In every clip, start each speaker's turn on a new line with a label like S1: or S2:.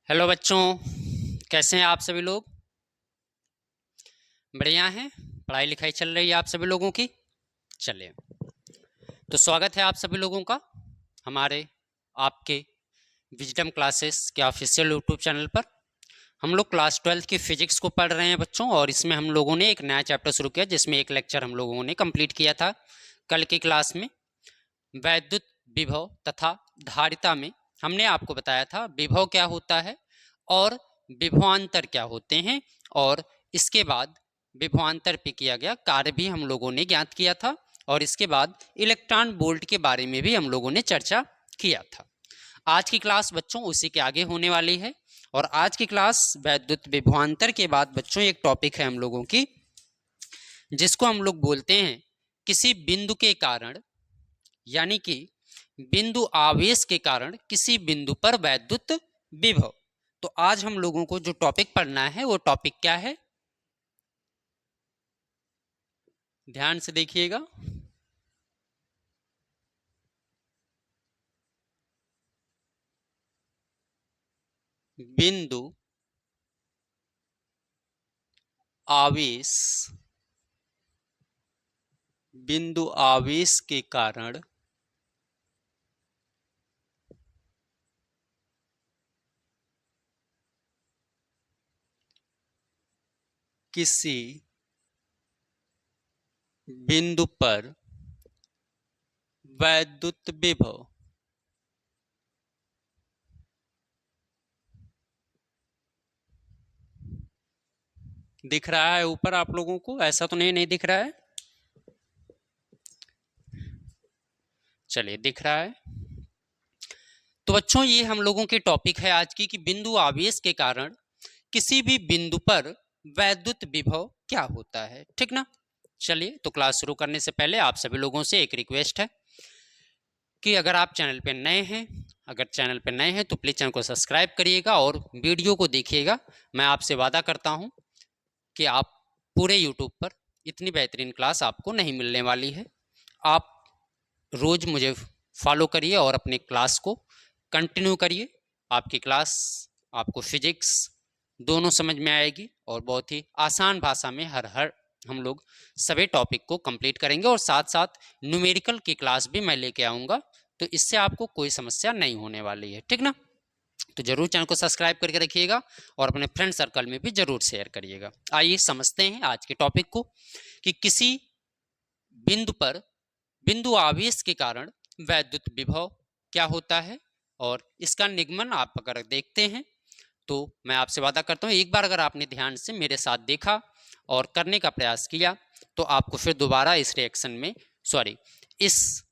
S1: Hello बच्चों, कैसे हैं आप सभी लोग? बढ़िया हैं। पढ़ाई लिखाई चल रही है आप सभी लोगों की? चलिए, तो स्वागत है आप सभी लोगों का हमारे आपके विजडम क्लासेस के ऑफिशियल यूट्यूब चैनल पर। हम लोग क्लास 12 की फिजिक्स को पढ़ रहे हैं बच्चों, और इसमें हम लोगों ने एक नया चैप्टर शुरू किया जिसमें एक लेक्चर हम लोगों ने कंप्लीट किया था कल की क्लास में। वैद्युत विभव तथा धारिता में हमने आपको बताया था विभव क्या होता है और विभवांतर क्या होते हैं, और इसके बाद विभवांतर पे किया गया कार्य भी हम लोगों ने ज्ञात किया था, और इसके बाद इलेक्ट्रॉन वोल्ट के बारे में भी हम लोगों ने चर्चा किया था। आज की क्लास बच्चों उसी के आगे होने वाली है, और आज की क्लास वैद्युत विभवांतर के बाद बच्चों एक टॉपिक है हम लोगों की जिसको हम लोग बोलते हैं किसी बिंदु के कारण, यानी कि बिंदु आवेश के कारण किसी बिंदु पर वैद्युत विभव। तो आज हम लोगों को जो टॉपिक पढ़ना है वो टॉपिक क्या है, ध्यान से देखिएगा। बिंदु आवेश, बिंदु आवेश के कारण किसी बिंदु पर वैद्युत विभव। दिख रहा है ऊपर आप लोगों को? ऐसा तो नहीं दिख रहा है? चलिए, दिख रहा है। तो बच्चों ये हम लोगों की टॉपिक है आज की कि बिंदु आवेश के कारण किसी भी बिंदु पर वैद्युत विभव क्या होता है, ठीक ना। चलिए, तो क्लास शुरू करने से पहले आप सभी लोगों से एक रिक्वेस्ट है कि अगर आप चैनल पे नए हैं तो प्लीज़ चैनल को सब्सक्राइब करिएगा और वीडियो को देखिएगा। मैं आपसे वादा करता हूं कि आप पूरे यूट्यूब पर इतनी बेहतरीन क्लास आपको नहीं मिलने वाली है। आप रोज़ मुझे फॉलो करिए और अपनी क्लास को कंटिन्यू करिए। आपकी क्लास, आपको फिजिक्स दोनों समझ में आएगी और बहुत ही आसान भाषा में हर हम लोग सभी टॉपिक को कंप्लीट करेंगे, और साथ साथ न्यूमेरिकल की क्लास भी मैं लेके आऊँगा, तो इससे आपको कोई समस्या नहीं होने वाली है, ठीक ना। तो जरूर चैनल को सब्सक्राइब करके रखिएगा और अपने फ्रेंड सर्कल में भी जरूर शेयर करिएगा। आइए समझते हैं आज के टॉपिक को कि किसी बिंदु पर बिंदु आवेश के कारण वैद्युत विभव क्या होता है, और इसका निगमन आप अगर देखते हैं तो मैं आपसे वादा करता हूँ एक बार अगर आपने ध्यान से मेरे साथ देखा और करने का प्रयास किया तो आपको फिर दोबारा इस रिएक्शन में, इस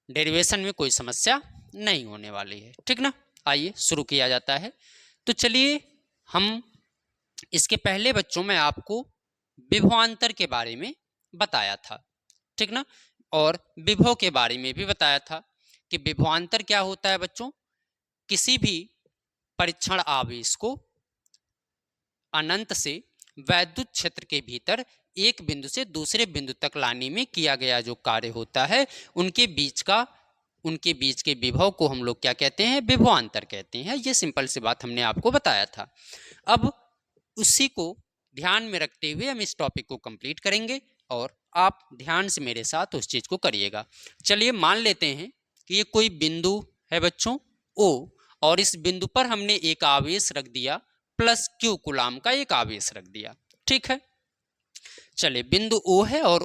S1: डेरिवेशन में कोई समस्या नहीं होने वाली है, ठीक ना। आइए शुरू किया जाता है। तो चलिए, हम इसके पहले बच्चों में आपको विभवांतर के बारे में बताया था, ठीक ना, और विभव के बारे में भी बताया था कि विभवांतर क्या होता है बच्चों। किसी भी परीक्षण आवेश को अनंत से वैद्युत क्षेत्र के भीतर एक बिंदु से दूसरे बिंदु तक लाने में किया गया जो कार्य होता है उनके बीच के विभव को हम लोग क्या कहते हैं, विभवांतर कहते हैं। ये सिंपल सी बात हमने आपको बताया था। अब उसी को ध्यान में रखते हुए हम इस टॉपिक को कंप्लीट करेंगे और आप ध्यान से मेरे साथ उस चीज को करिएगा। चलिए, मान लेते हैं कि ये कोई बिंदु है बच्चों ओ, और इस बिंदु पर हमने एक आवेश रख दिया प्लस क्यू कूलाम का एक आवेश रख दिया, ठीक है। चलिए, बिंदु ओ है और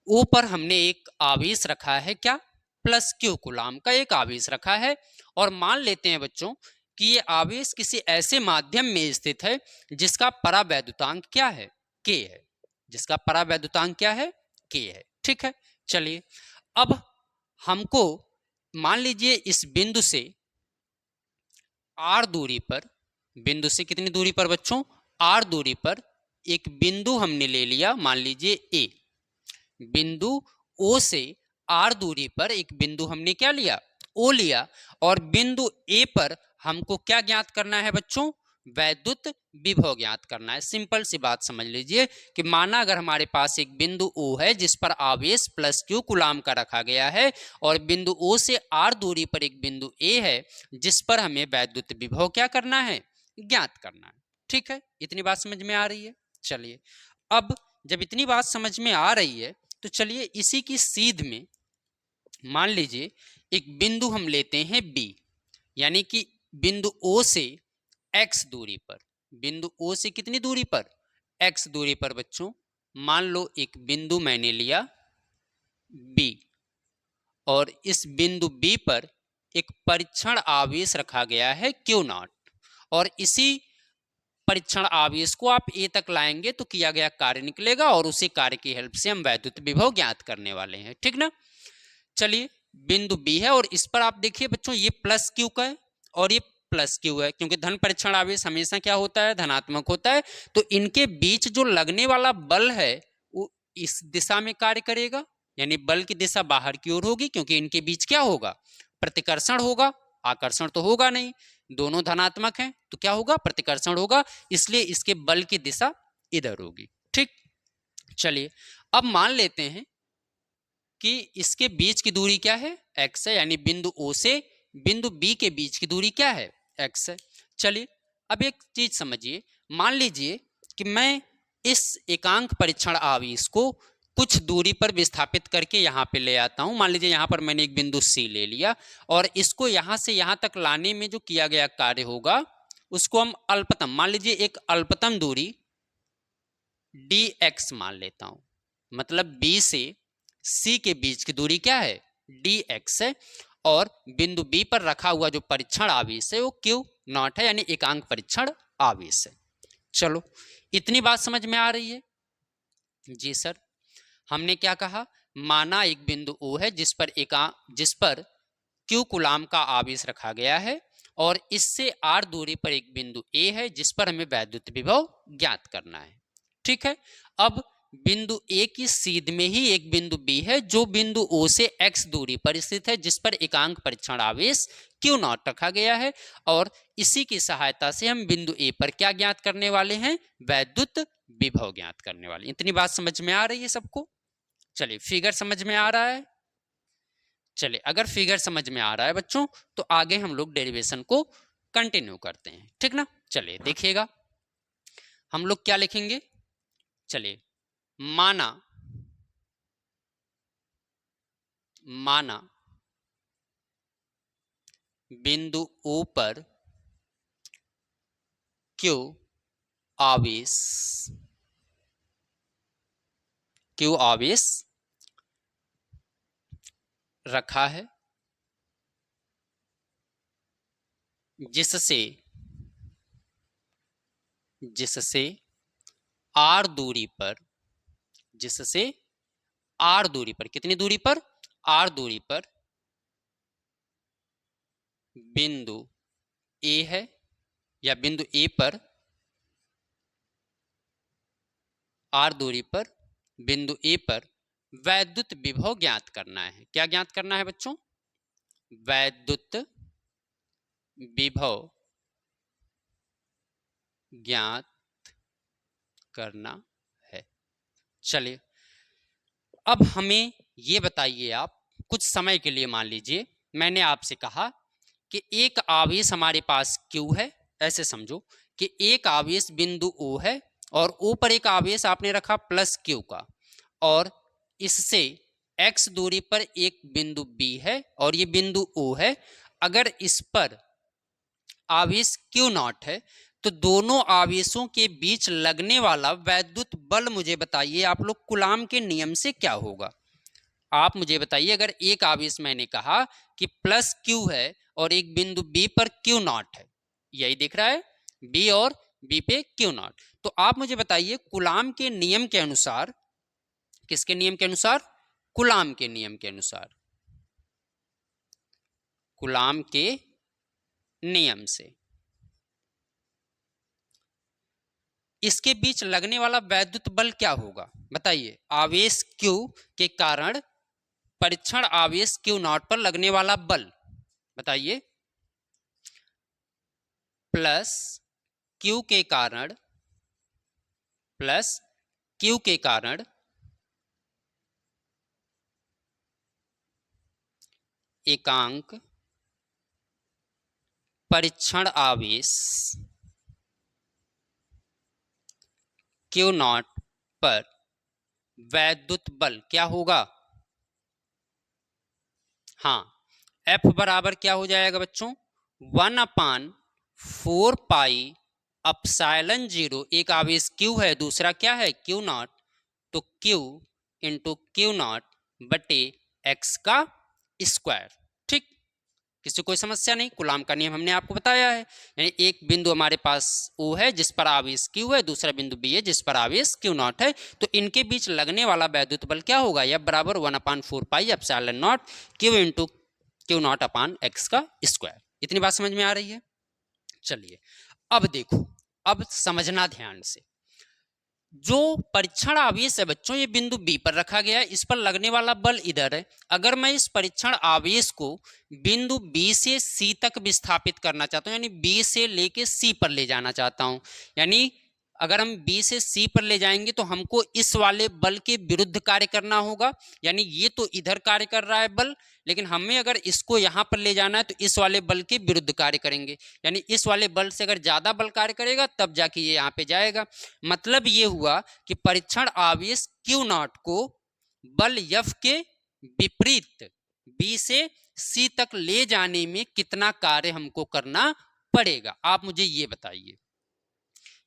S1: ओ पर हमने एक आवेश रखा है क्या, प्लस क्यू कूलाम का एक आवेश रखा है, और मान लेते हैं बच्चों कि ये आवेश किसी ऐसे माध्यम में स्थित है जिसका परावैद्युतांक क्या है, के है। जिसका परावैद्युतांक क्या है, के है, ठीक है। चलिए, अब हमको मान लीजिए इस बिंदु से आर दूरी पर, बिंदु से कितनी दूरी पर बच्चों, आर दूरी पर एक बिंदु हमने ले लिया, मान लीजिए ए। बिंदु ओ से आर दूरी पर एक बिंदु हमने क्या लिया, ओ लिया, और बिंदु ए पर हमको क्या ज्ञात करना है बच्चों, वैद्युत विभव ज्ञात करना है। सिंपल सी बात समझ लीजिए कि माना अगर हमारे पास एक बिंदु O है जिस पर आवेश प्लस Q कूलाम का रखा गया है और बिंदु O से R दूरी पर एक बिंदु A है जिस पर हमें वैद्युत विभव क्या करना है, ज्ञात करना है। ठीक है, इतनी बात समझ में आ रही है। चलिए, अब जब इतनी बात समझ में आ रही है तो चलिए इसी की सीध में मान लीजिए एक बिंदु हम लेते हैं B, यानी कि बिंदु O से x दूरी पर, बिंदु O से कितनी दूरी पर, x दूरी पर बच्चों मान लो एक बिंदु मैंने लिया B और इस बिंदु B पर एक परीक्षण आवेश रखा गया है Q नॉट और इसी परीक्षण आवेश को आप A तक लाएंगे तो किया गया कार्य निकलेगा और उसी कार्य की हेल्प से हम वैद्युत विभव ज्ञात करने वाले हैं। ठीक ना। चलिए बिंदु B है और इस पर आप देखिए बच्चों ये प्लस Q का है और ये प्लस Q है, क्योंकि धन परीक्षण आवेश हमेशा क्या होता है, धनात्मक होता है। तो इनके बीच जो लगने वाला बल है वो इस दिशा में कार्य करेगा, यानी बल की दिशा बाहर की ओर होगी, क्योंकि इनके बीच क्या होगा, प्रतिकर्षण होगा। आकर्षण तो होगा नहीं, दोनों धनात्मक हैं तो क्या होगा, प्रतिकर्षण होगा, इसलिए इसके बल की दिशा इधर होगी। ठीक, चलिए अब मान लेते हैं कि इसके बीच की दूरी क्या है, x है, यानी बिंदु O से बिंदु B के बीच की दूरी क्या है, x है। चलिए अब एक चीज समझिए, मान लीजिए कि मैं इस एकांक परीक्षण आवेश को कुछ दूरी पर विस्थापित करके यहाँ पे ले आता हूँ। मान लीजिए यहाँ पर मैंने एक बिंदु C ले लिया और इसको यहाँ से यहाँ तक लाने में जो किया गया कार्य होगा उसको हम अल्पतम, मान लीजिए एक अल्पतम दूरी dx मान लेता हूँ। मतलब B से C के बीच की दूरी क्या है, dx है और बिंदु B पर रखा हुआ जो परीक्षण आवेश है वो Q नॉट है, यानी एकांक परीक्षण आवेश है। चलो इतनी बात समझ में आ रही है जी सर। हमने क्या कहा, माना एक बिंदु O है जिस पर Q कूलाम का आवेश रखा गया है और इससे R दूरी पर एक बिंदु A है जिस पर हमें वैद्युत विभव ज्ञात करना है। ठीक है, अब बिंदु A की सीध में ही एक बिंदु B है जो बिंदु O से x दूरी पर स्थित है जिस पर एकांक परीक्षण आवेश Q नॉट रखा गया है और इसी की सहायता से हम बिंदु A पर क्या ज्ञात करने वाले हैं, वैद्युत विभव ज्ञात करने वाले। इतनी बात समझ में आ रही है सबको। चलिए फिगर समझ में आ रहा है। चलिए अगर फिगर समझ में आ रहा है बच्चों तो आगे हम लोग डेरिवेशन को कंटिन्यू करते हैं। ठीक ना, चलिए देखिएगा हम लोग क्या लिखेंगे। चलिए माना बिंदु O पर Q आवेश रखा है जिससे R दूरी पर, कितनी दूरी पर, R दूरी पर बिंदु A है या बिंदु A पर R दूरी पर बिंदु A पर वैद्युत विभव ज्ञात करना है। क्या ज्ञात करना है बच्चों, वैद्युत विभव ज्ञात करना है। चलिए अब हमें ये बताइए आप, कुछ समय के लिए मान लीजिए मैंने आपसे कहा कि एक आवेश हमारे पास Q है, ऐसे समझो कि एक आवेश बिंदु O है और O पर एक आवेश आपने रखा प्लस Q का और इससे x दूरी पर एक बिंदु B है और ये बिंदु O है। अगर इस पर आवेश Q नॉट है तो दोनों आवेशों के बीच लगने वाला वैद्युत बल मुझे बताइए आप लोग, कूलाम के नियम से क्या होगा। आप मुझे बताइए, अगर एक आवेश मैंने कहा कि प्लस Q है और एक बिंदु B पर Q नॉट है, यही दिख रहा है B और B पे Q नॉट, तो आप मुझे बताइए कूलाम के नियम के अनुसार, किसके नियम के अनुसार, कूलाम के नियम के अनुसार, कूलाम के नियम से इसके बीच लगने वाला वैद्युत बल क्या होगा बताइए। आवेश Q के कारण परीक्षण आवेश Q नॉट पर लगने वाला बल बताइए, प्लस क्यू के कारण प्लस क्यू के कारण एकांक परीक्षण आवेश क्यू नॉट पर वैद्युत बल क्या होगा? हाँ, F बराबर क्या हो जाएगा बच्चों? 1/4 पाई अपसाइलन 0, एक आवेश Q है, दूसरा क्या है? Q नॉट, तो Q इंटू Q नॉट बटे x का स्क्वायर। ठीक, किसी कोई समस्या नहीं, कूलाम का नियम हमने आपको बताया है। यानी एक बिंदु हमारे पास O है जिस पर आवेश Q है, दूसरा बिंदु B है जिस पर आवेश Q नॉट है, तो इनके बीच लगने वाला वैद्युत बल क्या होगा? F बराबर 1/4 pi epsilon not Q into Q not upon x का स्क्वायर। इतनी बात समझ में आ रही है? चलिए अब देखो, अब समझना ध्यान से। जो परीक्षण आवेश है बच्चों, ये बिंदु B पर रखा गया है, इस पर लगने वाला बल इधर है। अगर मैं इस परीक्षण आवेश को बिंदु B से C तक विस्थापित करना चाहता हूं, यानी B से लेके C पर ले जाना चाहता हूं, यानी अगर हम B से C पर ले जाएंगे तो हमको इस वाले बल के विरुद्ध कार्य करना होगा। यानी ये तो इधर कार्य कर रहा है बल, लेकिन हमें अगर इसको यहाँ पर ले जाना है तो इस वाले बल के विरुद्ध कार्य करेंगे। यानी इस वाले बल से अगर ज्यादा बल कार्य करेगा तब जाके ये यहाँ पे जाएगा। मतलब ये हुआ कि परीक्षण आवेश Q नॉट को बल F के विपरीत B से C तक ले जाने में कितना कार्य हमको करना पड़ेगा, आप मुझे ये बताइए।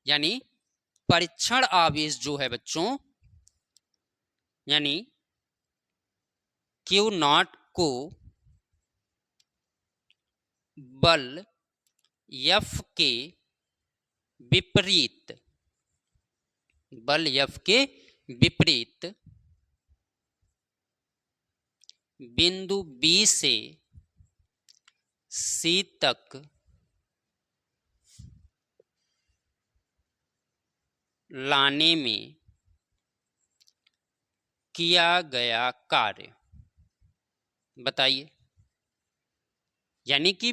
S1: यानी परीक्षण आवेश जो है बच्चों, यानी Q नॉट को बल F के विपरीत, बल F के विपरीत बिंदु B से C तक लाने में किया गया कार्य बताइए। यानी कि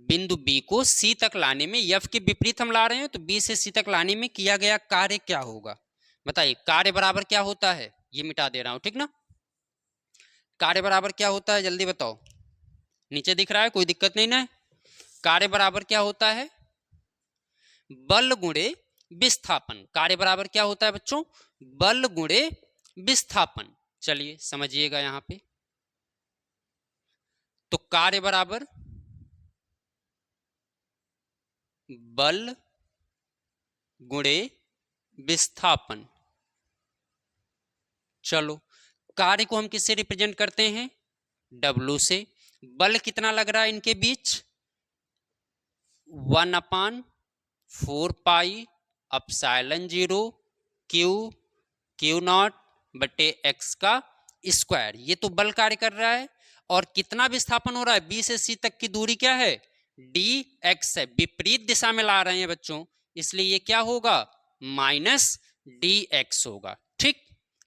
S1: बिंदु B को C तक लाने में, F के विपरीत हम ला रहे हैं, तो B से C तक लाने में किया गया कार्य क्या होगा बताइए। कार्य बराबर क्या होता है, ये मिटा दे रहा हूं, ठीक ना। कार्य बराबर क्या होता है जल्दी बताओ, नीचे दिख रहा है, कोई दिक्कत नहीं ना। कार्य बराबर क्या होता है? बल गुणे विस्थापन। कार्य बराबर क्या होता है बच्चों? बल गुणे विस्थापन। चलिए समझिएगा यहां पे, तो कार्य बराबर बल गुणे विस्थापन। चलो कार्य को हम किससे रिप्रेजेंट करते हैं? W से। बल कितना लग रहा है इनके बीच? 1/4 पाई अपसाइलन 0 Q नॉट बटे x का स्क्वायर। ये तो बल कार्य कर रहा है। और कितना विस्थापन हो रहा है? B से C तक की दूरी क्या है? dx है। विपरीत दिशा में ला रहे हैं बच्चों, इसलिए ये क्या होगा? -dx होगा। ठीक,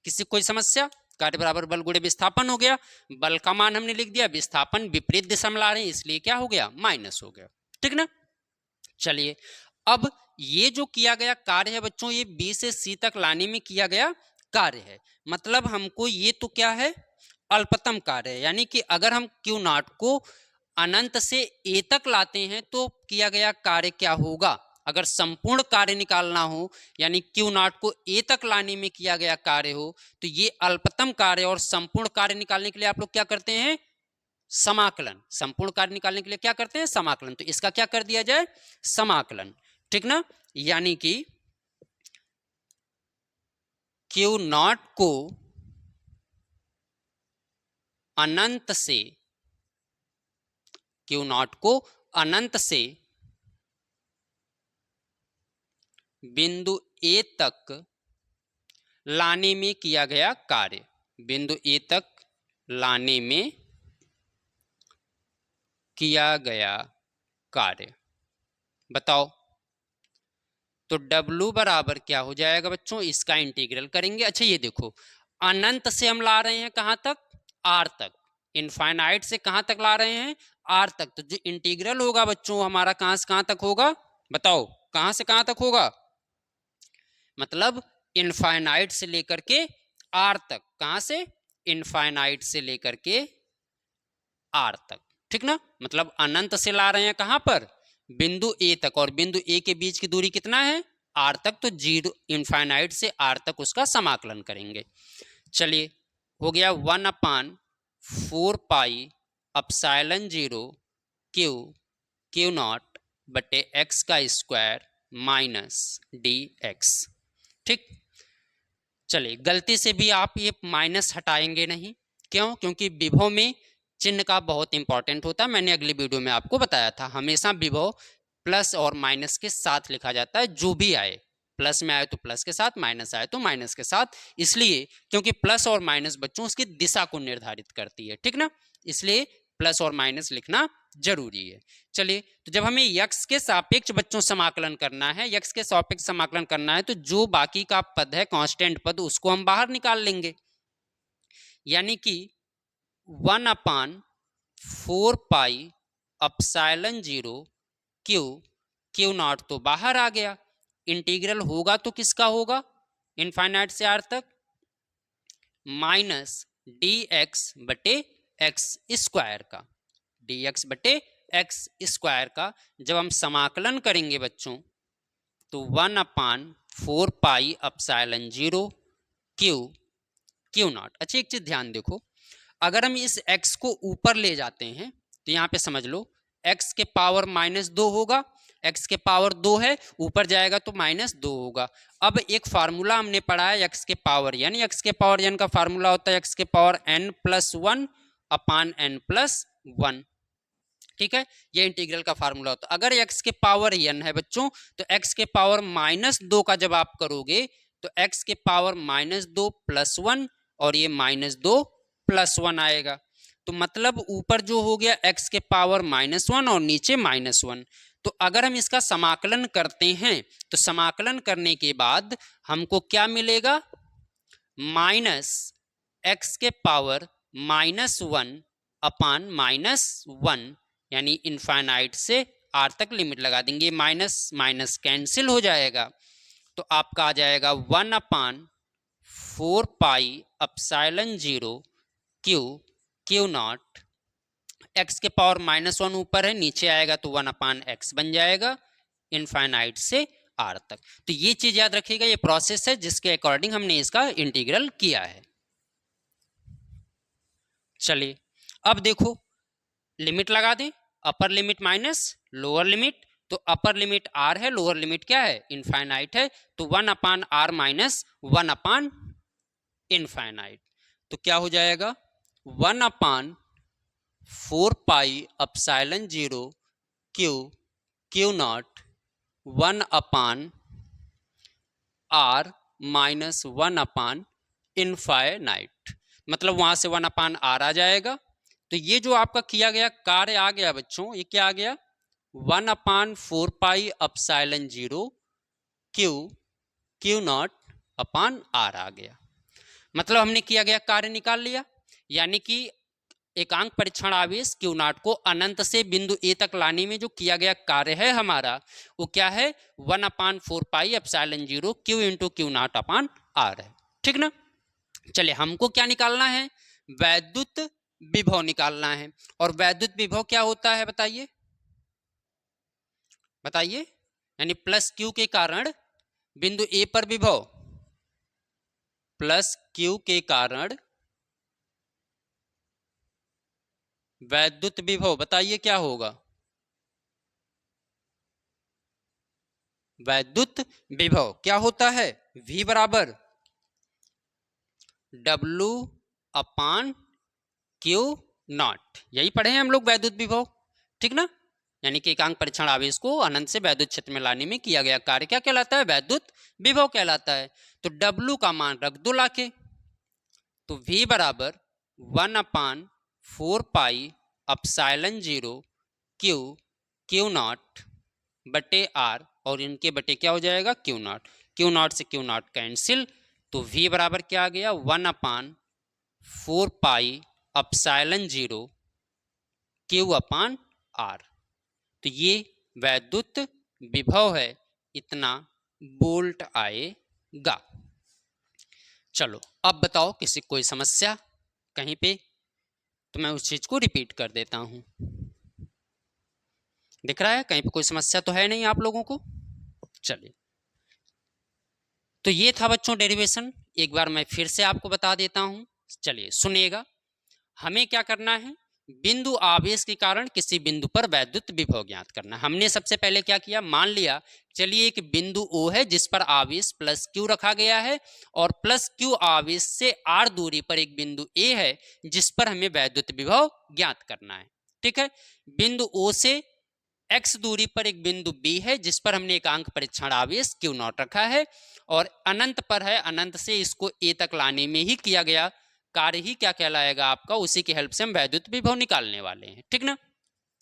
S1: किसी कोई समस्या? कार्य बराबर बल गुणे विस्थापन हो गया, बल का मान हमने लिख दिया, विस्थापन विपरीत दिशा में ला रहे हैं इसलिए क्या हो गया? माइनस हो गया। ठीक ना। चलिए अब ये जो किया गया कार्य है बच्चों, ये B से C तक लाने में किया गया कार्य है। मतलब हमको ये तो क्या है? अल्पतम कार्य है। यानी कि अगर हम Q नॉट को अनंत से A तक लाते हैं तो किया गया कार्य क्या होगा? अगर संपूर्ण कार्य निकालना हो, यानी Q नॉट को A तक लाने में किया गया कार्य हो, तो ये अल्पतम कार्य और संपूर्ण कार्य निकालने के लिए आप लोग क्या करते हैं? समाकलन। संपूर्ण कार्य निकालने के लिए क्या करते हैं? समाकलन। तो इसका क्या कर दिया जाए? समाकलन। ठीक ना। यानी कि Q नॉट को अनंत से, Q नॉट को अनंत से बिंदु A तक लाने में किया गया कार्य। बिंदु A तक लाने में किया गया कार्य बताओ। तो W बराबर क्या हो जाएगा बच्चों? इसका इंटीग्रल करेंगे। अच्छा ये देखो, अनंत से हम ला रहे हैं कहां तक? R तक। इनफाइनाइट से कहां तक ला रहे हैं? R तक। तो जो इंटीग्रल होगा बच्चों हमारा कहां से कहां तक होगा बताओ? कहां से कहां तक होगा, मतलब इनफाइनाइट से लेकर के आर तक। कहां से, इनफाइनाइट से लेकर के आर तक, ठीक ना। मतलब अनंत से ला रहे हैं कहां पर, बिंदु ए तक, और बिंदु ए के बीच की दूरी कितना है, आर तक। तो जीरो इनफाइनाइट से आर तक उसका समाकलन करेंगे। चलिए, हो गया 1/4 pi epsilon 0 q q naught बटे एक्स का स्क्वायर माइनस डी एक्स। ठीक, चलिए गलती से भी आप ये माइनस हटाएंगे नहीं। क्यों, क्योंकि विभव में चिन्ह का बहुत इंपॉर्टेंट होता है। मैंने अगली वीडियो में आपको बताया था, हमेशा विभव प्लस और माइनस के साथ लिखा जाता है। जो भी आए, प्लस में आए तो प्लस के साथ, माइनस आए तो माइनस के साथ, इसलिए क्योंकि प्लस और माइनस बच्चों उसकी दिशा को निर्धारित करती है, ठीक ना। इसलिए प्लस और माइनस लिखना जरूरी है। चलिए, तो जब हमें यक्स के सापेक्ष बच्चों समाकलन करना है, यक्स के सापेक्ष समाकलन करना है, तो जो बाकी का पद है कांस्टेंट पद, उसको हम बाहर निकाल लेंगे। यानी कि 1/4 pi epsilon 0 q q not तो बाहर आ गया। इंटीग्रल होगा तो किसका होगा, इनफाइनाइट से आर तक, माइनस डी एक्स बटे एक्स स्क्वायर का, डी एक्स बटे एक्स स्क्वायर का। जब हम समाकलन करेंगे बच्चों, तो 1/4 pi epsilon 0 q q not. अच्छा, एक चीज ध्यान देखो, अगर हम इस x को ऊपर ले जाते हैं तो यहाँ पे समझ लो x के पावर -2 होगा। x के पावर 2 है, ऊपर जाएगा तो -2 होगा। अब एक फार्मूला हमने पढ़ा है x के पावर n, x के पावर n का फार्मूला होता है x के पावर n+1/n+1। ठीक है, ये इंटीग्रल का फार्मूला होता है। अगर x के पावर n है बच्चों, तो x के पावर -2 का जब आप करोगे तो x के पावर -2 + 1 और ये -2 + 1 आएगा। तो मतलब ऊपर जो हो गया x के पावर -1 और नीचे -1। तो अगर हम इसका समाकलन करते हैं तो समाकलन करने के बाद हमको क्या मिलेगा, -x के पावर -1/-1, यानी इनफाइनाइट से आर तक लिमिट लगा देंगे, माइनस माइनस कैंसिल हो जाएगा। तो आपका आ जाएगा 1/4 pi epsilon 0 q q not, x के पावर -1 ऊपर है, नीचे आएगा तो 1/x बन जाएगा, इनफाइनाइट से आर तक। तो ये चीज याद रखिएगा, ये प्रोसेस है जिसके अकॉर्डिंग हमने इसका इंटीग्रल किया है। चलिए, अब देखो लिमिट लगा दें, upper limit minus lower limit. तो अपर लिमिट r है, लोअर लिमिट क्या है, इनफाइनाइट है। तो 1/r माइनस 1/इनफाइनाइट। तो क्या हो जाएगा, 1/4 pi epsilon 0 q q naught 1/r minus 1/इनफाइनाइट। मतलब वहां से 1/r आ जाएगा। तो ये जो आपका किया गया कार्य आ गया बच्चों, ये क्या आ गया, 1/4 pi epsilon 0 q q naught upon r आ गया। मतलब हमने किया गया कार्य निकाल लिया। यानी कि एकांक परीक्षण आवेश क्यू नॉट को अनंत से बिंदु ए तक लाने में जो किया गया कार्य है हमारा, वो क्या है, 1/4 pi epsilon 0 q into q naught upon r है। ठीक ना। चलिए, हमको क्या निकालना है, वैद्युत विभव निकालना है। और वैद्युत विभव क्या होता है बताइए, बताइए। यानी प्लस क्यू के कारण बिंदु ए पर विभव, प्लस क्यू के कारण वैद्युत विभव, बताइए क्या होगा, वैद्युत विभव क्या होता है, V बराबर W/Q0। यही पढ़े हैं हम लोग वैद्युत विभव, ठीक ना। यानी कि एकांक परीक्षण आवेश को अनंत से वैद्युत क्षेत्र में लाने में किया गया कार्य क्या कहलाता है, वैद्युत विभव कहलाता है। तो W का मान रख दो लाके, तो V बराबर 1/4 pi epsilon 0 q q naught बटे आर, और इनके बटे क्या हो जाएगा, क्यू नॉट। क्यू नॉट से क्यू नॉट कैंसिल, तो V बराबर क्या आ गया, 1/4 pi epsilon 0 q upon r. तो ये वैद्युत विभव है इतना वोल्ट आएगा। चलो अब बताओ किसी कोई समस्या कहीं पे, तो मैं उस चीज को रिपीट कर देता हूं। दिख रहा है कहीं पे कोई समस्या तो है नहीं आप लोगों को? चलिए, तो ये था बच्चों डेरिवेशन, एक बार मैं फिर से आपको बता देता हूं। चलिए सुनिएगा, हमें क्या करना है, बिंदु आवेश के कारण किसी बिंदु पर वैद्युत विभव ज्ञात करना। हमने सबसे पहले क्या किया, मान लिया चलिए एक बिंदु O है जिस पर आवेश प्लस Q रखा गया है, और प्लस Q आवेश से R दूरी पर एक बिंदु A है जिस पर हमें वैद्युत विभव ज्ञात करना है। ठीक है, बिंदु O से x दूरी पर एक बिंदु B है जिस पर हमने एकांक परीक्षण आवेश Q0 रखा है, और अनंत पर है, अनंत से इसको A तक लाने में ही किया गया कार्य ही क्या कहलाएगा आपका, उसी की हेल्प से हम वैद्युत विभव निकालने वाले हैं। ठीक ना,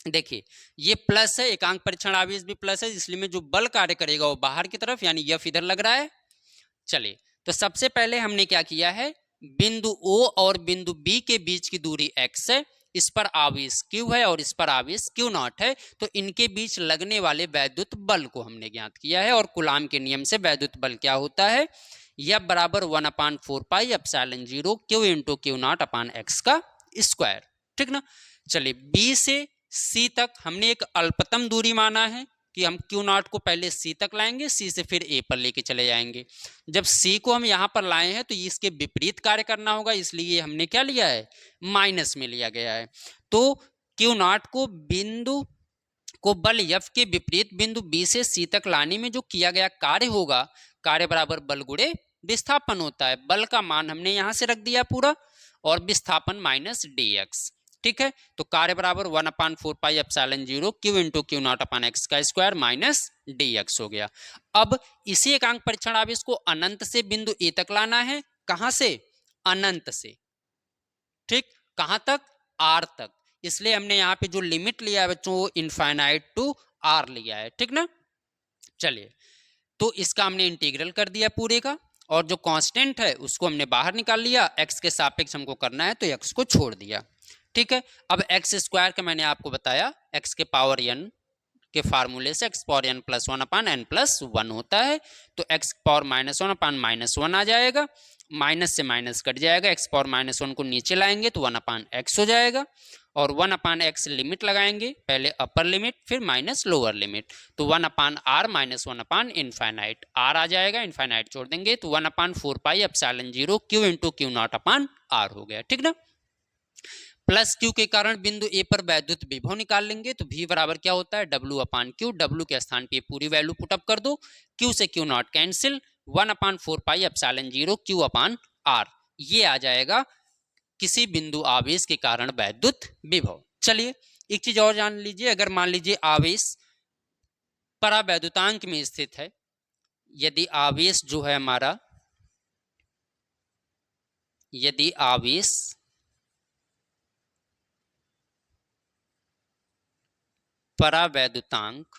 S1: देखिए ये प्लस है, एकांक परीक्षण आवेश भी प्लस है, इसलिए में जो बल कार्य करेगा वो बाहर की तरफ, यानी F इधर लग रहा है। चलिए, तो सबसे पहले हमने क्या किया है, बिंदु O और बिंदु B के बीच की दूरी x है, इस पर आवेश Q है और इस पर आवेश Q0 है, तो इनके बीच लगने वाले वैद्युत बल को हमने ज्ञात किया है। और कूलाम के नियम से वैद्युत बल क्या होता है, F बराबर 1/4 pi epsilon 0 Q into Q0 अपान x का स्क्वायर। ठीक ना, चलिए B से C तक हमने एक अल्पतम दूरी माना है कि हम Q0 को पहले C तक लाएंगे, C से फिर A पर लेके चले जाएंगे। जब C को हम यहाँ पर लाए हैं तो इसके विपरीत कार्य करना होगा, इसलिए हमने क्या लिया है, माइनस में लिया गया है। तो Q0 को बिंदु को बल F के विपरीत बिंदु B से C तक लाने में जो किया गया कार्य होगा, कार्य बराबर बल गुणे विस्थापन होता है। बल का मान हमने यहां से रख दिया पूरा, और विस्थापन माइनस dx। ठीक है, तो कार्य बराबर 1/4 pi epsilon 0 Q into Q0 अपान x का स्क्वायर माइनस dx हो गया। अब इसी एकांक परीक्षण आवेश को अनंत से बिंदु A तक लाना है, कहां से, अनंत से। ठीक, कहां तक, R तक, इसलिए हमने यहाँ पे जो लिमिट लिया है बच्चों वो इनफाइनाइट टू R लिया है। ठीक ना, चलिए, तो इसका हमने इंटीग्रल कर दिया पूरे का, और जो कांस्टेंट है उसको हमने बाहर निकाल लिया, x के सापेक्ष हमको करना है तो x को छोड़ दिया। ठीक है, अब एक्स स्क्वायर का मैंने आपको बताया x के पावर n के फार्मूले से x पावर n प्लस 1 अपान n प्लस 1 होता है, तो x power minus 1 upon minus 1 आ जाएगा, माइनस से माइनस कट जाएगा, x पावर माइनस 1 को नीचे लाएंगे तो 1 अपान x हो जाएगा, और 1 अपान x लिमिट लगाएंगे, पहले अपर लिमिट फिर माइनस लोअर लिमिट, तो 1 अपान r माइनस 1 अपान इनफाइनाइट, r आ जाएगा, इनफाइनाइट छोड़ देंगे तो 1 अपान 4 pi epsilon 0 Q into Q0 अपान r हो गया। ठीक ना, प्लस Q के कारण बिंदु A पर वैद्युत विभव निकाल लेंगे, तो V बराबर क्या होता है, W अपान Q, W के स्थान पे पूरी वैल्यू पुटअप कर दो, Q से Q0 कैंसिल, 1 अपान 4 पाई एप्सिलॉन 0 Q अपान R, ये आ जाएगा किसी बिंदु आवेश के कारण वैद्युत विभव। चलिए एक चीज और जान लीजिए, अगर मान लीजिए आवेश परावैद्युतांक में स्थित है, यदि आवेश जो है हमारा, यदि आवेश परावैद्युतांक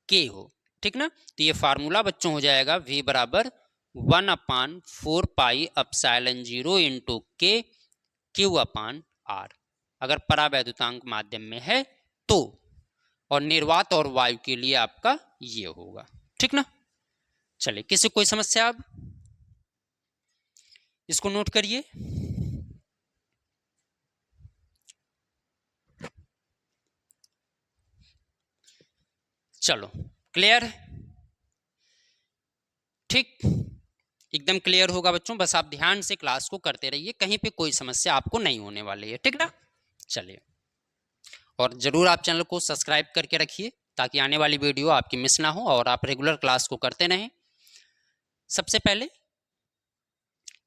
S1: के हो, ठीक ना, तो ये फार्मूला बच्चों हो जाएगा V बराबर 1 अपान 4 पाई एप्सिलॉन 0 इंटू के Q अपान R, अगर परावैद्युतांक माध्यम में है तो, और निर्वात और वायु के लिए आपका ये होगा। ठीक ना, चलिए किसी कोई समस्या, अब इसको नोट करिए। चलो क्लियर है, ठीक, एकदम क्लियर होगा बच्चों, बस आप ध्यान से क्लास को करते रहिए, कहीं पे कोई समस्या आपको नहीं होने वाली है। ठीक ना, चलिए, और जरूर आप चैनल को सब्सक्राइब करके रखिए ताकि आने वाली वीडियो आपकी मिस ना हो और आप रेगुलर क्लास को करते रहें। सबसे पहले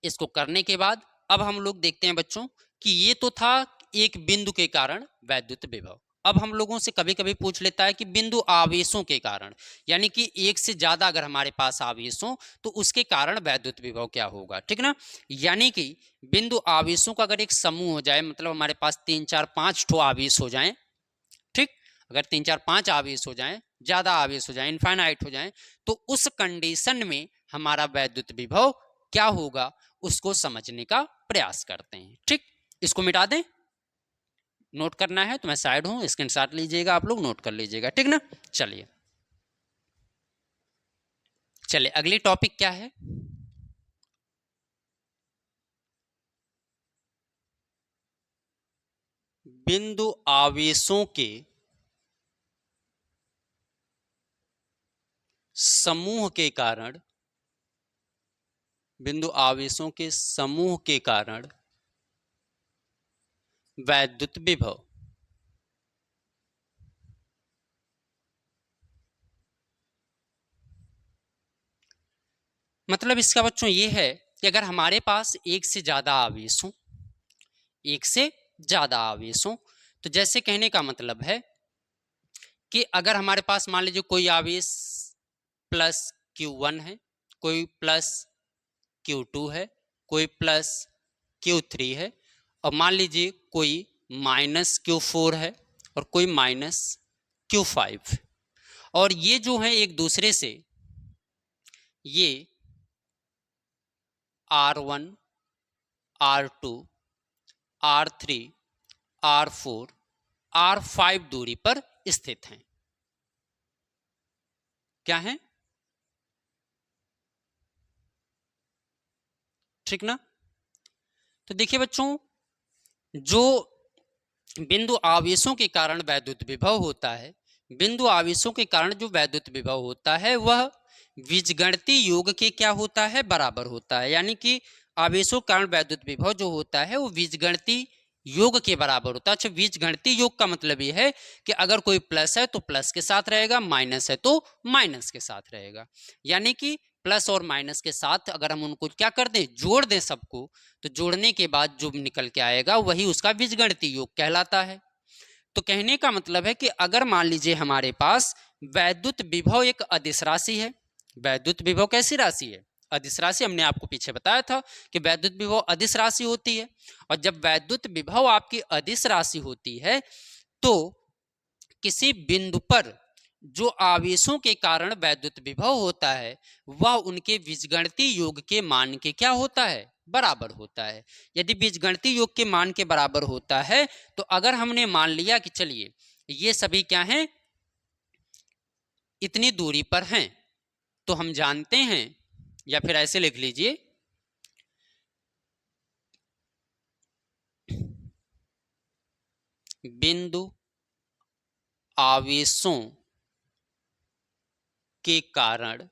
S1: इसको करने के बाद अब हम लोग देखते हैं बच्चों कि ये तो था एक बिंदु के कारण वैद्युत विभव। अब हम लोगों से कभी कभी पूछ लेता है कि बिंदु आवेशों के कारण, यानी कि एक से ज्यादा अगर हमारे पास आवेश हो तो उसके कारण वैद्युत विभव क्या होगा। ठीक ना, यानी कि बिंदु आवेशों का अगर एक समूह हो जाए, मतलब हमारे पास 3 4 5 ठो आवेश हो जाएं, ठीक, अगर 3 4 5 आवेश हो जाएं, ज्यादा आवेश हो जाएं, इनफाइनाइट हो जाएं, तो उस कंडीशन में हमारा वैद्युत विभव क्या होगा उसको समझने का प्रयास करते हैं। ठीक, इसको मिटा दें, नोट करना है तो मैं साइड हूं, स्क्रीनशॉट लीजिएगा, आप लोग नोट कर लीजिएगा। ठीक ना, चलिए चले अगली टॉपिक क्या है? बिंदु आवेशों के समूह के कारण, बिंदु आवेशों के समूह के कारण वैद्युत विभव। मतलब इसका बच्चों ये है कि अगर हमारे पास एक से ज्यादा आवेश हो, एक से ज्यादा आवेश हो, तो जैसे कहने का मतलब है कि अगर हमारे पास मान लीजिए कोई आवेश प्लस Q1 है, कोई प्लस Q2 है, कोई प्लस Q3 है, और मान लीजिए कोई माइनस Q4 है और कोई माइनस Q5, और ये जो है एक दूसरे से ये R1, R2, R3, R4, R5 दूरी पर स्थित हैं। क्या है? ठीक ना? तो देखिए बच्चों, जो बिंदु आवेशों के कारण वैद्युत विभव होता है, बिंदु आवेशों के कारण जो वैद्युत विभव होता है वह बीजगणितीय योग के क्या होता है? बराबर होता है। यानी कि आवेशों के कारण वैद्युत विभव जो होता है वो बीजगणितीय योग के बराबर होता है। अच्छा, बीजगणितीय योग का मतलब ये है कि अगर कोई प्लस है तो प्लस के साथ रहेगा, माइनस है तो माइनस के साथ रहेगा। यानी कि प्लस और माइनस के साथ अगर हम उनको क्या कर दें, जोड़ दें सबको, तो जोड़ने के बाद जो निकल के आएगा वही उसका बीजगणितीय योग कहलाता है। तो कहने का मतलब है कि अगर मान लीजिए हमारे पास वैद्युत विभव एक अदिश राशि है। वैद्युत विभव कैसी राशि है? अदिश राशि। हमने आपको पीछे बताया था कि वैद्युत विभव अदिश राशि होती है, और जब वैद्युत विभव आपकी अदिश राशि होती है तो किसी बिंदु पर जो आवेशों के कारण वैद्युत विभव होता है वह उनके बीजगणितीय योग के मान के क्या होता है? बराबर होता है। यदि बीजगणितीय योग के मान के बराबर होता है तो अगर हमने मान लिया कि चलिए ये सभी क्या हैं, इतनी दूरी पर हैं, तो हम जानते हैं, या फिर ऐसे लिख लीजिए, बिंदु आवेशों के कारण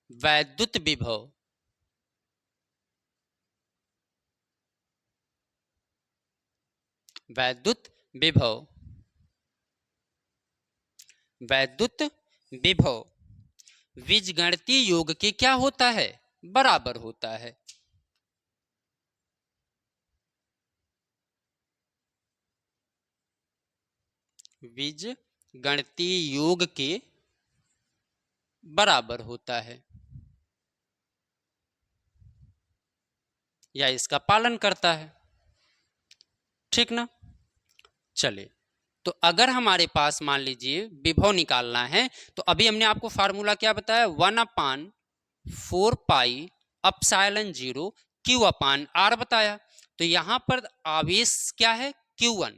S1: वैद्युत विभव वैद्युत विभव वैद्युत विभव बीजगणितीय योग के क्या होता है? बराबर होता है। बीजगणितीय योग के बराबर होता है या इसका पालन करता है। ठीक ना? चले, तो अगर हमारे पास मान लीजिए विभव निकालना है तो अभी हमने आपको फार्मूला क्या बताया? 1/4 पाई अपसाइलन 0 Q/R बताया। तो यहां पर आवेश क्या है? Q1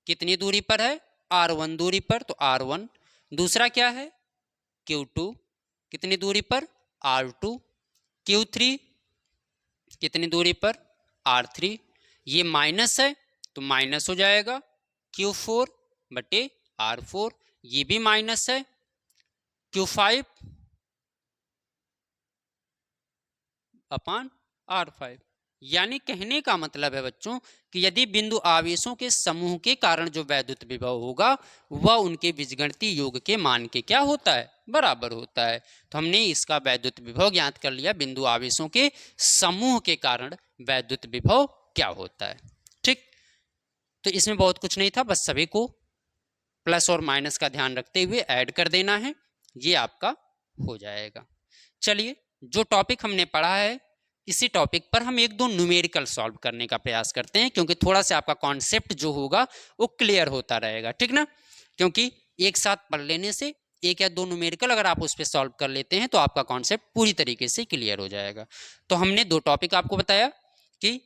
S1: कितनी दूरी पर है? R1 दूरी पर, तो R1। दूसरा क्या है? Q2 कितनी दूरी पर? R2। Q3 कितनी दूरी पर? R3। ये माइनस है तो माइनस हो जाएगा Q4 बटे R4, ये भी माइनस है Q5 अपान R5। यानी कहने का मतलब है बच्चों कि यदि बिंदु आवेशों के समूह के कारण जो वैद्युत विभव होगा वह उनके बीजगणितीय योग के मान के क्या होता है? बराबर होता है। तो हमने इसका वैद्युत विभव ज्ञात कर लिया, बिंदु आवेशों के समूह के कारण वैद्युत विभव क्या होता है। ठीक, तो इसमें बहुत कुछ नहीं था, बस सभी को प्लस और माइनस का ध्यान रखते हुए ऐड कर देना है, ये आपका हो जाएगा। चलिए, जो टॉपिक हमने पढ़ा है इसी टॉपिक पर हम एक दो न्यूमेरिकल सॉल्व करने का प्रयास करते हैं, क्योंकि थोड़ा सा आपका कॉन्सेप्ट जो होगा वो क्लियर होता रहेगा। ठीक ना? क्योंकि एक साथ पढ़ लेने से एक या दो न्यूमेरिकल अगर आप उस पर सॉल्व कर लेते हैं तो आपका कॉन्सेप्ट पूरी तरीके से क्लियर हो जाएगा। तो हमने दो टॉपिक आपको बताया कि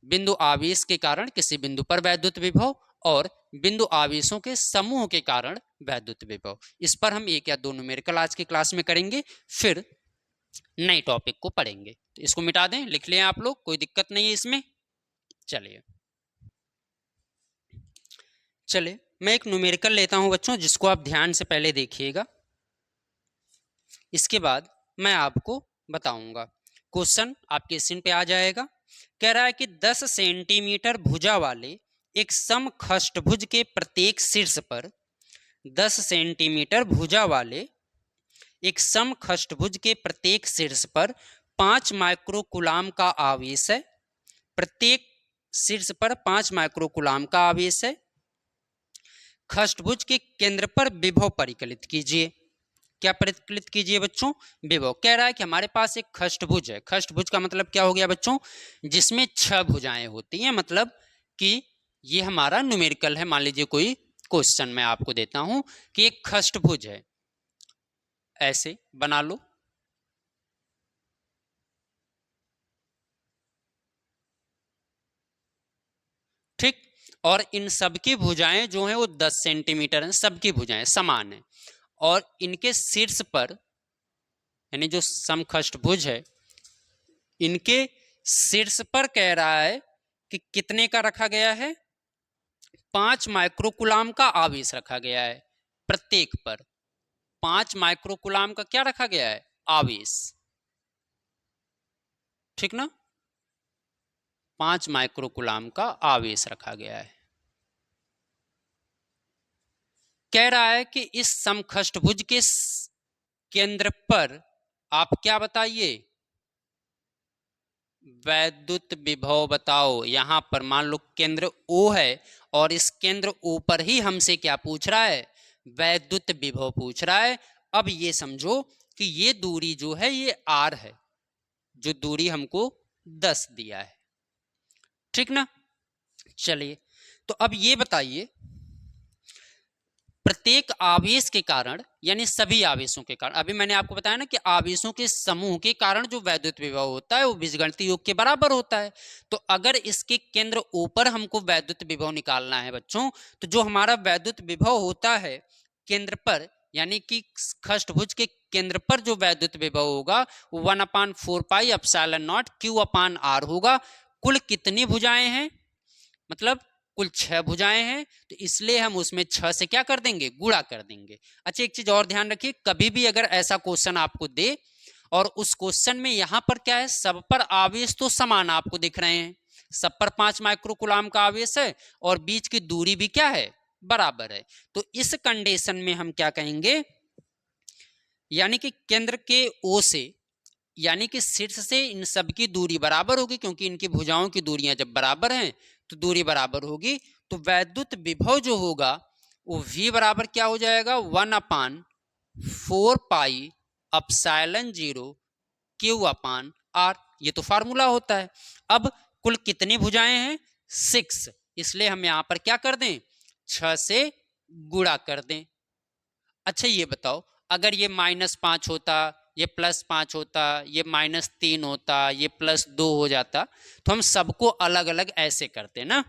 S1: बिंदु आवेश के कारण किसी बिंदु पर वैद्युत विभव और बिंदु आवेशों के समूह के कारण वैद्युत विभव। इस पर हम एक या दो न्यूमेरिकल आज की क्लास में करेंगे, फिर नए टॉपिक को पढ़ेंगे। तो इसको मिटा दें, लिख लें आप लोग, कोई दिक्कत नहीं है इसमें। चलिए मैं एक न्यूमेरिकल लेता हूं बच्चों, जिसको आप ध्यान से पहले देखिएगा, इसके बाद मैं आपको बताऊंगा। क्वेश्चन आपके स्क्रीन पे आ जाएगा। कह रहा है कि 10 सेंटीमीटर भुजा वाले एक समखष्टभुज के प्रत्येक शीर्ष पर 10 सेंटीमीटर भुजा वाले एक समखष्टभुज के प्रत्येक शीर्ष पर 5 माइक्रोकूलाम का आवेश है। प्रत्येक शीर्ष पर 5 माइक्रोकूलाम का आवेश है। खष्टभुज के केंद्र पर विभव परिकलित कीजिए। क्या परिकलित कीजिए बच्चों? विभव। कह रहा है कि हमारे पास एक खष्टभुज है। खष्टभुज का मतलब क्या हो गया बच्चों? जिसमें 6 भुजाएं होती हैं, मतलब कि ये हमारा न्यूमेरिकल है। मान लीजिए कोई क्वेश्चन मैं आपको देता हूं कि एक खष्टभुज है, ऐसे बना लो। ठीक, और इन सबकी भुजाएं जो हैं वो 10 सेंटीमीटर हैं, सबकी भुजाएं समान हैं। और इनके शीर्ष पर, यानी जो समखष्टभुज है, इनके शीर्ष पर कह रहा है कि कितने का रखा गया है? 5 माइक्रोकूलाम का आवेश रखा गया है। प्रत्येक पर 5 माइक्रोकूलाम का क्या रखा गया है? आवेश। ठीक ना? 5 माइक्रोकूलाम का आवेश रखा गया है। कह रहा है कि इस समखष्टभुज के केंद्र पर आप क्या बताइए? वैद्युत विभव बताओ। यहां पर मान लो केंद्र O है और इस केंद्र O पर ही हमसे क्या पूछ रहा है? वैद्युत विभव पूछ रहा है। अब ये समझो कि ये दूरी जो है ये R है, जो दूरी हमको 10 दिया है। ठीक ना? चलिए, तो अब ये बताइए, प्रत्येक आवेश के कारण, यानी सभी आवेशों के कारण, अभी मैंने आपको बताया ना कि आवेशों के समूह के कारण जो वैद्युत विभव होता है वो बीजगणितीय योग के बराबर होता है। तो अगर इसके केंद्र ऊपर हमको वैद्युत विभव निकालना है बच्चों, तो जो हमारा वैद्युत विभव होता है केंद्र पर, यानी कि खष्टभुज के केंद्र पर जो वैद्युत विभव होगा वो 1/4 पाई एप्सिलॉन नॉट Q/R होगा। कुल कितनी भुजाएं हैं? मतलब कुल 6 भुजाएं हैं, तो इसलिए हम उसमें 6 से क्या कर देंगे? गुणा कर देंगे। अच्छा, एक चीज और ध्यान रखिए, कभी भी अगर ऐसा क्वेश्चन आपको दे और उस क्वेश्चन में यहां पर क्या है, सब पर आवेश तो समान आपको दिख रहे हैं, सब पर 5 माइक्रोकूलाम का आवेश है और बीच की दूरी भी क्या है? बराबर है। तो इस कंडीशन में हम क्या कहेंगे, यानी कि केंद्र के ओ से, यानी कि शीर्ष से इन सब की दूरी बराबर होगी, क्योंकि इनकी भुजाओं की दूरियां जब बराबर हैं तो दूरी बराबर होगी। तो वैद्युत विभव जो होगा वो V बराबर क्या हो जाएगा? 1/4 पाई एप्सिलॉन 0 Q/R। ये तो फार्मूला होता है। अब कुल कितनी भुजाएं हैं? 6, इसलिए हम यहां पर क्या कर दें? 6 से गुणा कर दें। अच्छा ये बताओ, अगर ये -5 होता, ये +5 होता, ये -3 होता, ये +2 हो जाता, तो हम सबको अलग अलग ऐसे करते ना।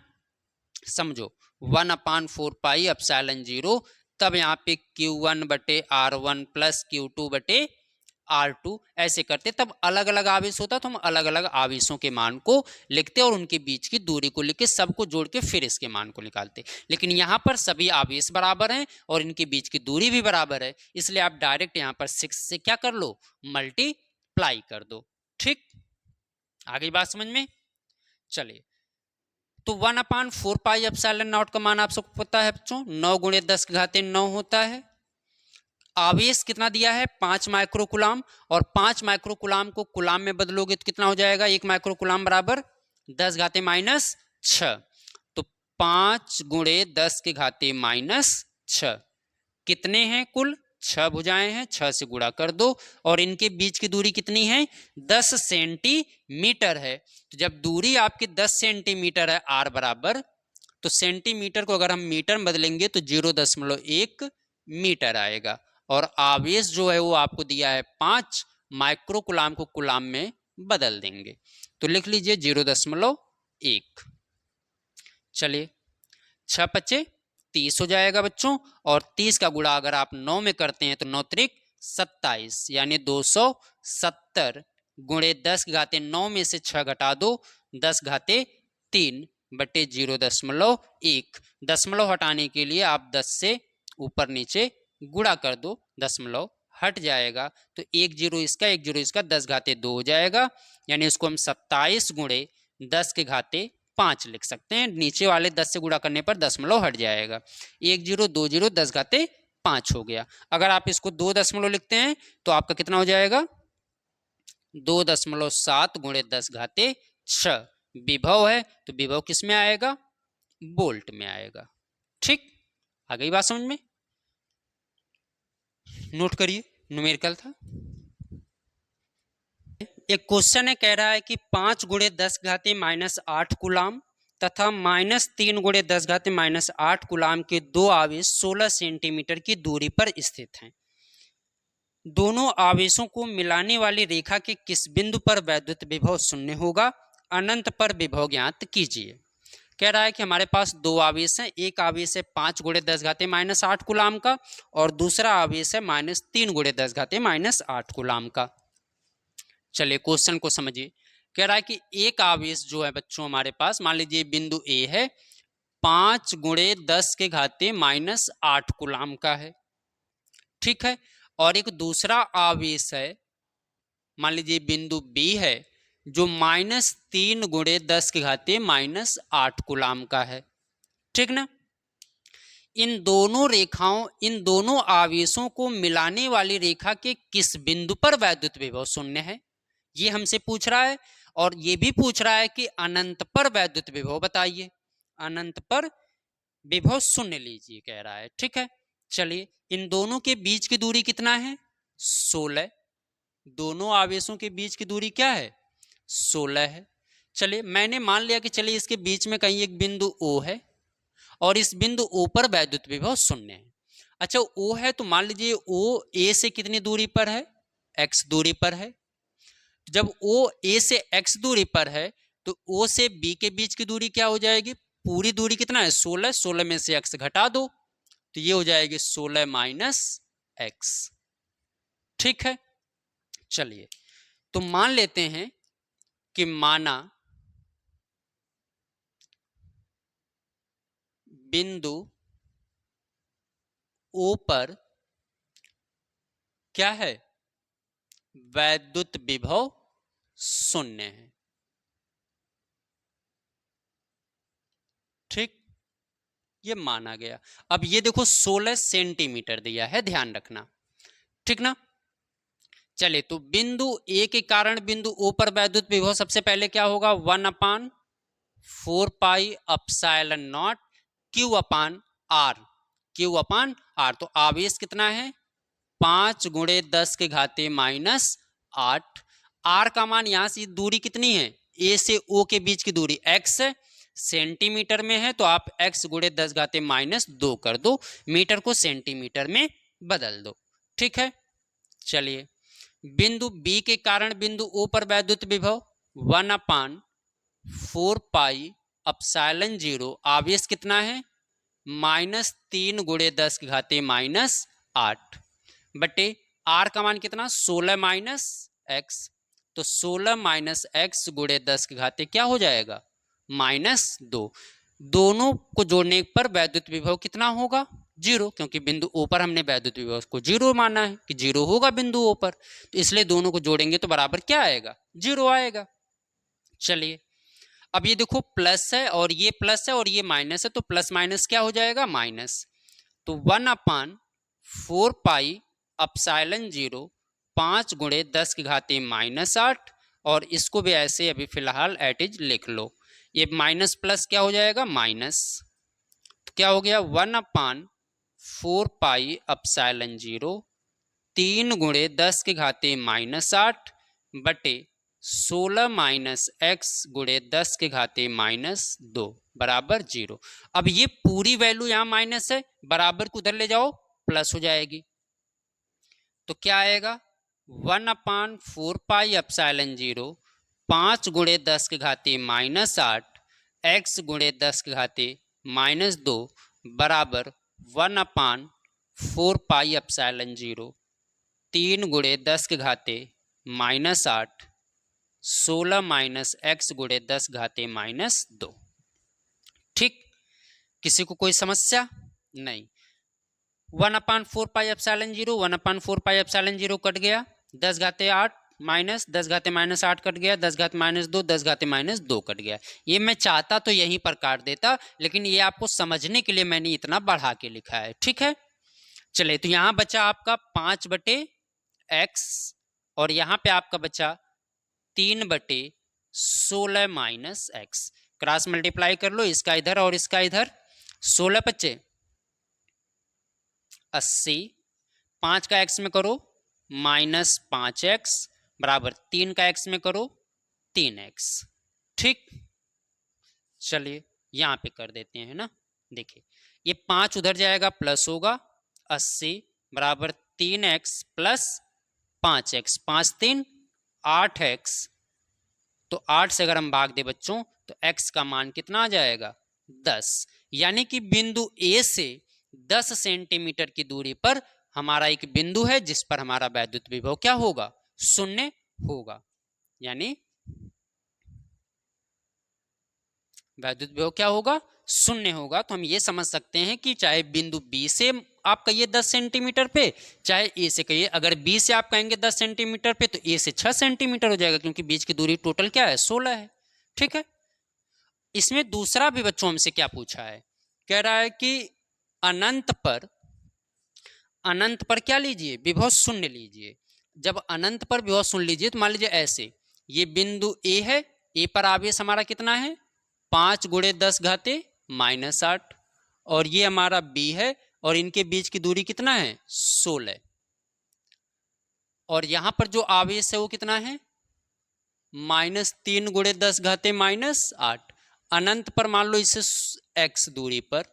S1: समझो 1/4 पाई एप्सिलॉन 0, तब यहाँ पे Q1/R1 प्लस Q2/R2 ऐसे करते, तब अलग अलग आवेश होता तो हम अलग अलग आवेशों के मान को लिखते और उनके बीच की दूरी को लिख के सबको जोड़ के फिर इसके मान को निकालते। लेकिन यहाँ पर सभी आवेश बराबर हैं और इनके बीच की दूरी भी बराबर है, इसलिए आप डायरेक्ट यहाँ पर 6 से क्या कर लो? मल्टीप्लाई कर दो। ठीक, आ गई बात समझ में? चलिए, तो 1/4 पाई एप्सिलॉन नॉट का मान आप सबको पता है बच्चों, 9 × 10⁹ होता है। आवेश कितना दिया है? 5 माइक्रोकूलाम, और 5 माइक्रोकूलाम को कुलाम में बदलोगे तो कितना हो जाएगा? 1 माइक्रोकूलाम बराबर 10⁻⁻6। तो 5 × 10⁻⁻6 कितने हैं? कुल 6 भुजाएं हैं, 6 से गुणा कर दो, और इनके बीच की दूरी कितनी है? 10 सेंटीमीटर है। तो जब दूरी आपकी 10 सेंटीमीटर है R बराबर, तो सेंटीमीटर को अगर हम मीटर में बदलेंगे तो 0.1 मीटर आएगा, और आवेश जो है वो आपको दिया है 5 माइक्रोकूलाम को कूलाम में बदल देंगे, तो लिख लीजिए 0.1। चलिए, 6 पचे 30 हो जाएगा बच्चों, और 30 का गुणा अगर आप 9 में करते हैं तो 9 त्रिक 27, यानी 270 गुणे 10 घाते 9 में से 6 घटा दो, 10 घाते 3 बटे 0.1। दशमलव हटाने के लिए आप 10 से ऊपर नीचे गुणा कर दो, दशमलव हट जाएगा, तो 1 जीरो इसका 1 जीरो इसका 10 घाते 2 हो जाएगा, यानी इसको हम 27 गुणे 10 के घाते 5 लिख सकते हैं। नीचे वाले 10 से गुणा करने पर दशमलव हट जाएगा। 1 जीरो 2 जीरो 10 घाते 5 हो गया। अगर आप इसको 2 दशमलव लिखते हैं तो आपका कितना हो जाएगा, 2.7 गुणे 10 घाते 6। विभव है तो विभव किस में आएगा, वोल्ट में आएगा। ठीक, आ गई बात समझ में? नोट करिए, न्यूमेरिकल था। एक क्वेश्चन है, कह रहा है कि 5 गुणे 10 घाते -8 कूलाम तथा -3 गुणे 10 घाते -8 कूलाम के दो आवेश 16 सेंटीमीटर की दूरी पर स्थित हैं। दोनों आवेशों को मिलाने वाली रेखा के किस बिंदु पर वैद्युत विभव शून्य होगा? अनंत पर विभव ज्ञात कीजिए। कह रहा है कि हमारे पास दो आवेश हैं, एक आवेश है 5 गुणे 10 घाते -8 कूलाम का, और दूसरा आवेश है -3 गुणे 10 घाते -8 कूलाम का। चलिए क्वेश्चन को समझिए। कह रहा है कि एक आवेश जो है बच्चों हमारे पास, मान लीजिए बिंदु ए है, 5 गुणे 10 के घाते -8 कूलाम का है, ठीक है। और एक दूसरा आवेश है, मान लीजिए बिंदु बी है, जो -3 गुणे 10 के घाते -8 कूलाम का है, ठीक ना। इन दोनों रेखाओं, इन दोनों आवेशों को मिलाने वाली रेखा के किस बिंदु पर वैद्युत विभव शून्य है, ये हमसे पूछ रहा है। और ये भी पूछ रहा है कि अनंत पर वैद्युत विभव बताइए, अनंत पर विभव शून्य लीजिए कह रहा है, ठीक है। चलिए, इन दोनों के बीच की दूरी कितना है, 16। दोनों आवेशों के बीच की दूरी क्या है, 16 है। चलिए, मैंने मान लिया कि चलिए इसके बीच में कहीं एक बिंदु O है और इस बिंदु O पर वैद्युत विभव शून्य है। अच्छा, O है तो मान लीजिए O A से कितनी दूरी पर है, x दूरी पर है। जब O A से x दूरी पर है तो O से B के बीच की दूरी क्या हो जाएगी, पूरी दूरी कितना है, 16। 16 में से x घटा दो तो ये हो जाएगी 16 माइनस x, ठीक है। चलिए, तो मान लेते हैं कि माना बिंदु O पर क्या है, वैद्युत विभव शून्य है, ठीक, ये माना गया। अब ये देखो 16 सेंटीमीटर दिया है, ध्यान रखना, ठीक ना। चले, तो बिंदु ए के कारण बिंदु ओ पर वैद्युत विभव सबसे पहले क्या होगा, 1/4 pi epsilon naught q upon r, q upon r. तो आवेश कितना है, 5 गुणे 10 के घाते -8। आर का मान यहां से दूरी कितनी है, ए से ओ के बीच की दूरी x है, सेंटीमीटर में है तो आप x गुणे 10 घाते -2 कर दो, मीटर को सेंटीमीटर में बदल दो, ठीक है। चलिए, बिंदु बी के कारण बिंदु ओ पर वैद्युत विभव 1/4 पाई अपसाइलन 0, आवेश कितना है, -3 गुणे 10 के घाते -8 बटे आर का मान कितना, 16 माइनस एक्स। तो 16 माइनस एक्स गुणे 10 के घाते क्या हो जाएगा, -2। दोनों को जोड़ने पर वैद्युत विभव कितना होगा, 0, क्योंकि बिंदु ओ पर हमने वैद्युत विभव को 0 माना है कि 0 होगा बिंदु ओ पर, तो इसलिए दोनों को जोड़ेंगे तो बराबर क्या आएगा, 0 आएगा। चलिए, अब ये देखो प्लस है और ये प्लस है और ये माइनस है, तो प्लस माइनस क्या हो जाएगा, माइनस। तो 1/4 पाई अपसाइलन 0, 5 गुणे 10 के घाते -8, और इसको भी ऐसे अभी फिलहाल एट इज लिख लो। ये माइनस प्लस क्या हो जाएगा, माइनस, तो क्या हो गया, 1/4 पाई अपसाइलन 0, 3 गुणे 10 के घाते -8 बटे 16 माइनस एक्स गुणे 10 के घाते -2 बराबर 0। अब ये पूरी वैल्यू यहाँ माइनस है, बराबर को उधर ले जाओ, प्लस हो जाएगी। तो क्या आएगा, 1/4 पाई अपसाइलन 0, 5 गुणे 10 के घाते -8 एक्स गुणे 10 के घाते -2 बराबर 1/4 पाई एप्सिलॉन 0 3 गुणे 10 के घाते -8 16 माइनस x गुणे 10 घाते -2। ठीक, किसी को कोई समस्या नहीं। 1/4 pi epsilon 0 1/4 pi epsilon 0 cut गया, 10 घाते 8 माइनस 10 घाते -8 कट गया, 10 घाते -2 10 घाते -2 कट गया। ये मैं चाहता तो यहीं पर काट देता, लेकिन ये आपको समझने के लिए मैंने इतना बढ़ा के लिखा है। ठीक है, चलिए तो यहाँ बचा आपका 5/x और यहाँ पे आपका बचा 3/16 माइनस x। क्रॉस मल्टीप्लाई कर लो, इसका इधर और इसका इधर, 16 बचे 80, 5 का x में करो -5x बराबर 3 का x में करो 3x। ठीक, चलिए यहाँ पे कर देते हैं ना। देखिए ये 5 उधर जाएगा प्लस होगा, 80 बराबर 3x प्लस 5x, 5 3 8x। तो 8 से अगर हम भाग दे बच्चों तो x का मान कितना आ जाएगा 10। यानी कि बिंदु A से 10 सेंटीमीटर की दूरी पर हमारा एक बिंदु है जिस पर हमारा वैद्युत विभव क्या होगा, शून्य होगा। यानी वैद्युत विभव क्या होगा, शून्य होगा। तो हम ये समझ सकते हैं कि चाहे बिंदु B से आप कहिए 10 सेंटीमीटर पे, चाहे A से कहिए। अगर B से आप कहेंगे 10 सेंटीमीटर पे तो A से 6 सेंटीमीटर हो जाएगा, क्योंकि बीच की दूरी टोटल क्या है 16 है। ठीक है, इसमें दूसरा भी बच्चों हमसे क्या पूछा है, कह रहा है कि अनंत पर क्या लीजिए, विभव शून्य लीजिए। जब अनंत पर विभव शून्य लीजिए तो मान लीजिए ऐसे, ये बिंदु A है, A पर आवेश हमारा कितना है 5 गुणे 10 घाते -8 और ये हमारा B है और इनके बीच की दूरी कितना है 16 और यहां पर जो आवेश है वो कितना है -3 गुणे 10 घाते -8। अनंत पर मान लो इसे x दूरी पर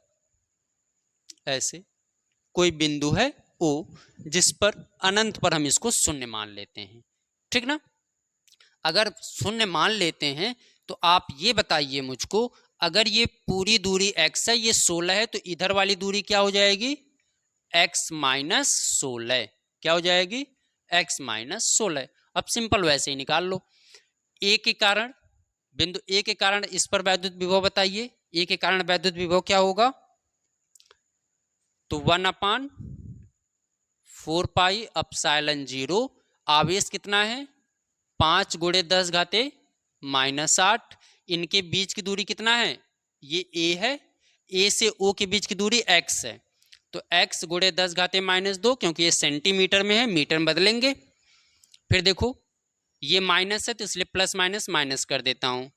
S1: ऐसे कोई बिंदु है O जिस पर अनंत पर हम इसको शून्य मान लेते हैं। ठीक ना, अगर शून्य मान लेते हैं तो आप ये बताइए मुझको, अगर ये पूरी दूरी x है, ये 16 है, तो इधर वाली दूरी क्या हो जाएगी x माइनस 16। क्या हो जाएगी x माइनस 16। अब सिंपल वैसे ही निकाल लो। A के कारण, बिंदु A के कारण इस पर वैद्युत विभव बताइए। A के कारण वैद्युत विभव क्या होगा, तो 1/4 पाई एप्सिलॉन 0 आवेश कितना है 5 गुणे 10 घाते -8। इनके बीच की दूरी कितना है, ये A है, A से O के बीच की दूरी x है, तो x गुणे 10 घाते -2, क्योंकि ये सेंटीमीटर में है मीटर में बदलेंगे। फिर देखो ये माइनस है तो इसलिए प्लस माइनस माइनस कर देता हूं।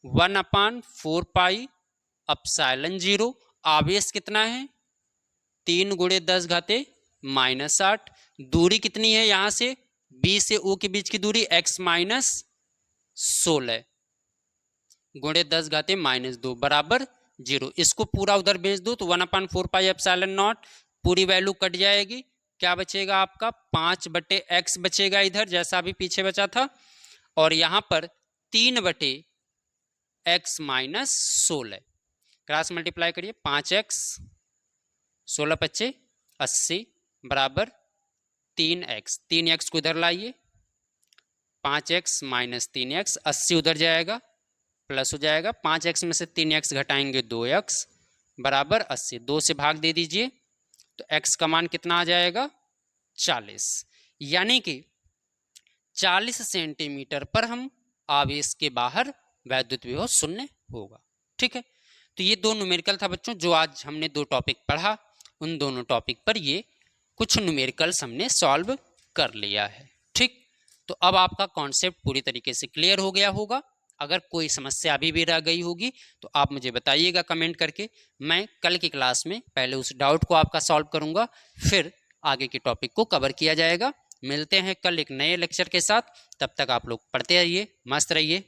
S1: 1/4 पाई एप्सिलॉन 0 आवेश कितना है 3 गुणे 10 घाते -8। दूरी कितनी है यहां से B से O के बीच की दूरी x माइनस 16 गुणे 10 घाते -2 बराबर 0। इसको पूरा उधर भेज दो तो 1/4 पाई एप्सिलॉन 0 पूरी वैल्यू कट जाएगी। क्या बचेगा आपका 5/x बचेगा इधर, जैसा अभी पीछे बचा था, और यहां पर 3/x माइनस 16। क्रॉस मल्टीप्लाई करिए, 5x 16 पच्चे 80 बराबर 3x। 3x को इधर लाइए, 5x माइनस 3x, 80 उधर जाएगा प्लस हो जाएगा, 5x में से 3x घटाएंगे 2x बराबर 80। 2 से भाग दे दीजिए तो x का मान कितना आ जाएगा 40। यानी कि 40 सेंटीमीटर पर हम आवेश के बाहर वैद्युत विभव शून्य होगा। ठीक है, तो ये दो न्यूमेरिकल था बच्चों, जो आज हमने दो टॉपिक पढ़ा, उन दोनों टॉपिक पर ये कुछ न्यूमेरिकल्स हमने सॉल्व कर लिया है। ठीक, तो अब आपका कॉन्सेप्ट पूरी तरीके से क्लियर हो गया होगा। अगर कोई समस्या अभी भी रह गई होगी तो आप मुझे बताइएगा कमेंट करके। मैं कल की क्लास में पहले उस डाउट को आपका सॉल्व करूंगा, फिर आगे के टॉपिक को कवर किया जाएगा। मिलते हैं कल एक नए लेक्चर के साथ, तब तक आप लोग पढ़ते रहिए, मस्त रहिए।